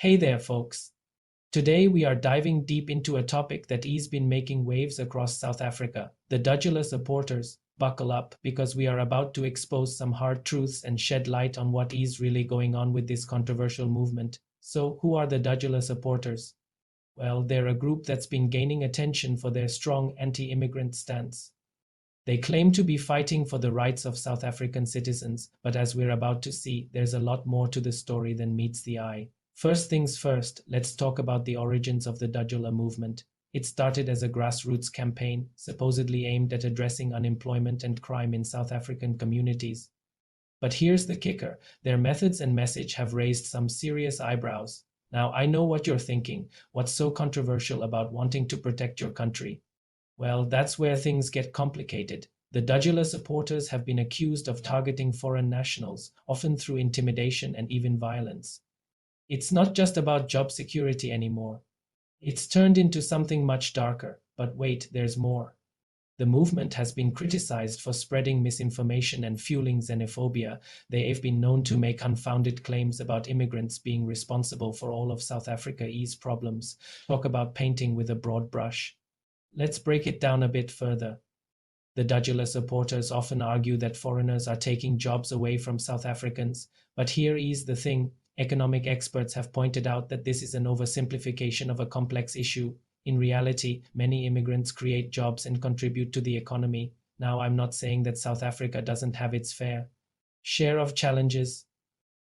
Hey there, folks. Today we are diving deep into a topic that has been making waves across South Africa. The Dudula supporters, buckle up because we are about to expose some hard truths and shed light on what is really going on with this controversial movement. So, who are the Dudula supporters? Well, they're a group that's been gaining attention for their strong anti-immigrant stance. They claim to be fighting for the rights of South African citizens, but as we're about to see, there's a lot more to the story than meets the eye. First things first, let's talk about the origins of the Dudula movement. It started as a grassroots campaign, supposedly aimed at addressing unemployment and crime in South African communities. But here's the kicker, their methods and message have raised some serious eyebrows. Now, I know what you're thinking. What's so controversial about wanting to protect your country? Well, that's where things get complicated. The Dudula supporters have been accused of targeting foreign nationals, often through intimidation and even violence. It's not just about job security anymore. It's turned into something much darker. But wait, there's more. The movement has been criticized for spreading misinformation and fueling xenophobia. They have been known to make unfounded claims about immigrants being responsible for all of South Africa's problems. Talk about painting with a broad brush. Let's break it down a bit further. The Dudula supporters often argue that foreigners are taking jobs away from South Africans. But here is the thing. Economic experts have pointed out that this is an oversimplification of a complex issue. In reality, many immigrants create jobs and contribute to the economy. Now, I'm not saying that South Africa doesn't have its fair share of challenges.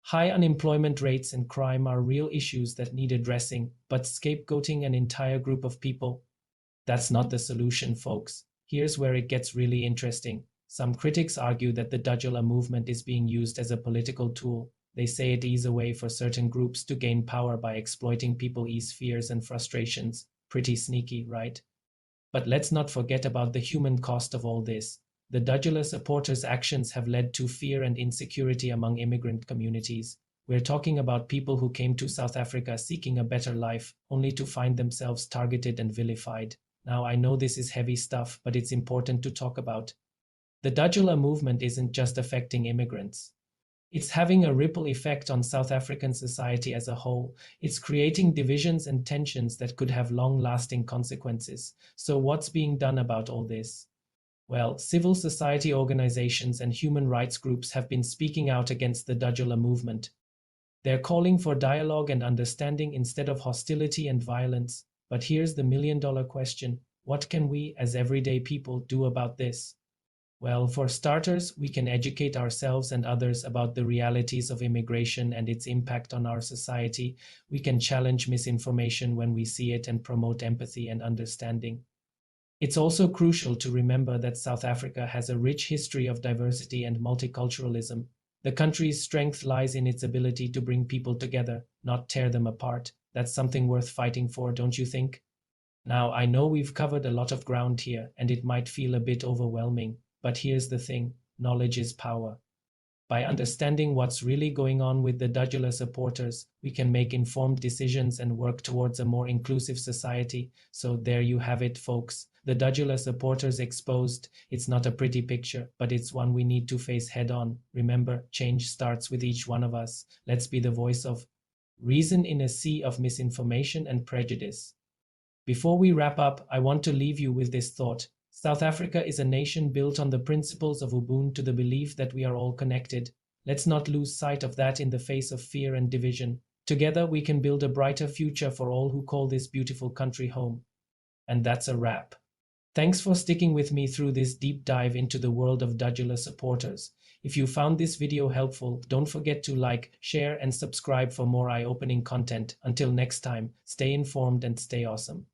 High unemployment rates and crime are real issues that need addressing, but scapegoating an entire group of people, that's not the solution, folks. Here's where it gets really interesting. Some critics argue that the Dudula movement is being used as a political tool. They say it is a way for certain groups to gain power by exploiting people's fears and frustrations. Pretty sneaky, right? But let's not forget about the human cost of all this. The Dudula supporters' actions have led to fear and insecurity among immigrant communities. We're talking about people who came to South Africa seeking a better life, only to find themselves targeted and vilified. Now, I know this is heavy stuff, but it's important to talk about. The Dudula movement isn't just affecting immigrants. It's having a ripple effect on South African society as a whole. It's creating divisions and tensions that could have long-lasting consequences. So what's being done about all this? Well, civil society organizations and human rights groups have been speaking out against the Dudula movement. They're calling for dialogue and understanding instead of hostility and violence. But here's the million-dollar question. What can we, as everyday people, do about this? Well, for starters, we can educate ourselves and others about the realities of immigration and its impact on our society. We can challenge misinformation when we see it and promote empathy and understanding. It's also crucial to remember that South Africa has a rich history of diversity and multiculturalism. The country's strength lies in its ability to bring people together, not tear them apart. That's something worth fighting for, don't you think? Now, I know we've covered a lot of ground here, and it might feel a bit overwhelming. But here's the thing, knowledge is power. By understanding what's really going on with the Dudula supporters, we can make informed decisions and work towards a more inclusive society. So there you have it, folks. The Dudula supporters exposed. It's not a pretty picture, but it's one we need to face head on. Remember, change starts with each one of us. Let's be the voice of reason in a sea of misinformation and prejudice. Before we wrap up, I want to leave you with this thought. South Africa is a nation built on the principles of Ubuntu, the belief that we are all connected. Let's not lose sight of that in the face of fear and division. Together we can build a brighter future for all who call this beautiful country home. And that's a wrap. Thanks for sticking with me through this deep dive into the world of Dudula supporters. If you found this video helpful, don't forget to like, share, and subscribe for more eye-opening content. Until next time, stay informed and stay awesome.